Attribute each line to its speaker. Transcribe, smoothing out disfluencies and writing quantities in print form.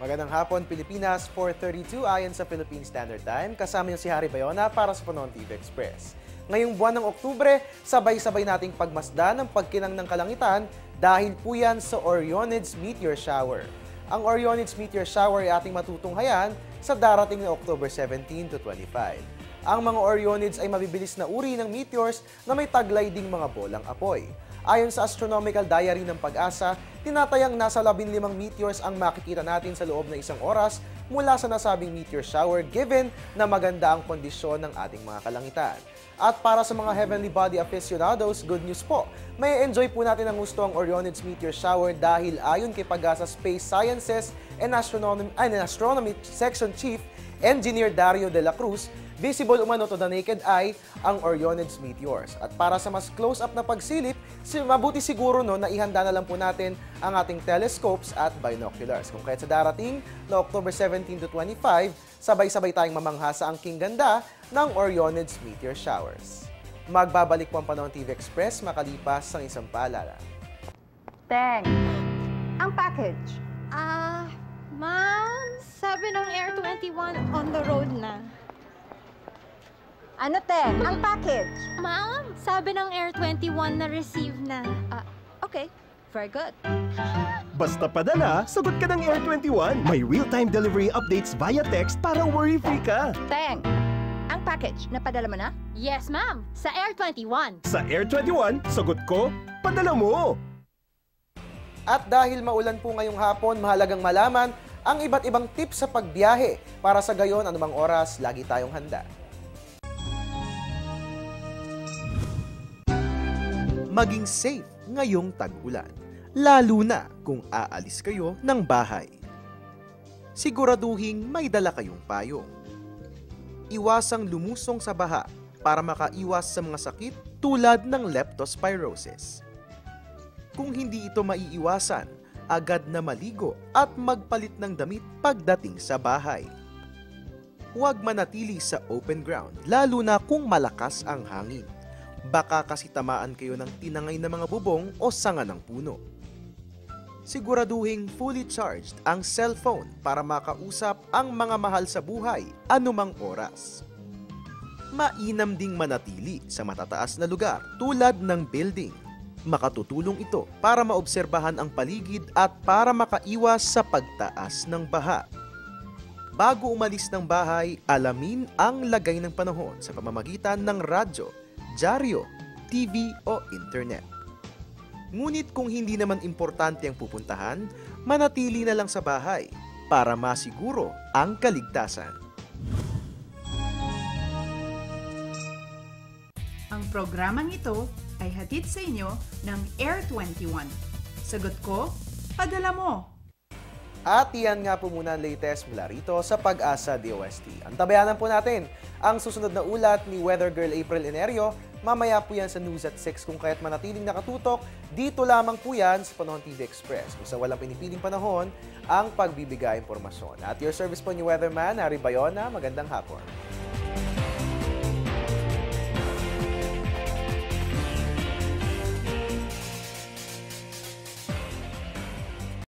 Speaker 1: Magandang hapon, Pilipinas, 4:32 ayon sa Philippine Standard Time. Kasama niyo si Harry Bayona para sa Panoon TV Express. Ngayong buwan ng Oktubre, sabay-sabay nating pagmasdan ang pagkinang ng kalangitan dahil po yan sa Orionids Meteor Shower. Ang Orionids Meteor Shower ay ating matutunghayan sa darating na October 17 to 25. Ang mga Orionids ay mabibilis na uri ng meteors na may taglay ding mga bolang apoy. Ayon sa Astronomical Diary ng Pag-asa, tinatayang nasa 15 meteors ang makikita natin sa loob ng isang oras mula sa nasabing meteor shower given na maganda ang kondisyon ng ating mga kalangitan. At para sa mga heavenly body aficionados, good news po. May enjoy po natin ang gusto ang Orionids Meteor Shower dahil ayon kay Pag-asa Space Sciences and Astronomy Section Chief Engineer Dario de la Cruz, visible umano to the naked eye ang Orionids meteors. At para sa mas close-up na pagsilip, mabuti siguro na ihanda na lang po natin ang ating telescopes at binoculars. Kung kahit sa darating na October 17 to 25, sabay-sabay tayong mamangha sa angking ganda ng Orionids meteor showers. Magbabalik po ang Panoon TV Express makalipas ang isang paalala.
Speaker 2: Teng, ang package.
Speaker 3: Ma'am, sabi ng Air 21 on the road na.
Speaker 2: Ano, Teng? Ang package.
Speaker 3: Ma'am, sabi ng Air 21 na receive na.
Speaker 2: Okay, very good.
Speaker 4: Basta padala, sagot ka ng Air 21. May real-time delivery updates via text para worry-free ka.
Speaker 2: Teng, ang package, napadala mo na?
Speaker 3: Yes, ma'am, sa Air 21.
Speaker 4: Sa Air 21, sagot ko, padala mo.
Speaker 1: At dahil maulan po ngayong hapon, mahalagang malaman ang iba't ibang tips sa pagbiyahe para sa gayon anumang oras, lagi tayong handa. Maging safe ngayong tag-ulan, lalo na kung aalis kayo ng bahay. Siguraduhing may dala kayong payong. Iwasang lumusong sa baha para makaiwas sa mga sakit tulad ng leptospirosis. Kung hindi ito maiiwasan, agad na maligo at magpalit ng damit pagdating sa bahay. Huwag manatili sa open ground, lalo na kung malakas ang hangin. Baka kasi tamaan kayo ng tinangay na mga bubong o sanga ng puno. Siguraduhing fully charged ang cellphone para makausap ang mga mahal sa buhay anumang oras. Mainam ding manatili sa matataas na lugar tulad ng building. Makatutulong ito para maobserbahan ang paligid at para makaiwas sa pagtaas ng baha. Bago umalis ng bahay, alamin ang lagay ng panahon sa pamamagitan ng radyo, dyaryo, TV o internet. Ngunit kung hindi naman importante ang pupuntahan, manatili na lang sa bahay para masiguro ang kaligtasan.
Speaker 5: Ang programang ito ay hatid sa inyo ng Air 21. Sagot ko, padala mo!
Speaker 1: At iyan nga po muna ang latest mula rito sa Pag-asa DOST. Antabayanan po natin ang susunod na ulat ni Weather Girl April Enerio. Mamaya po yan sa News at 6 kung kaya't manatiling nakatutok. Dito lamang po yan sa Panoon TV Express kung sa walang pinipiling panahon ang pagbibigay impormasyon. At your service po ni Weatherman, Harry Bayona. Magandang hapon.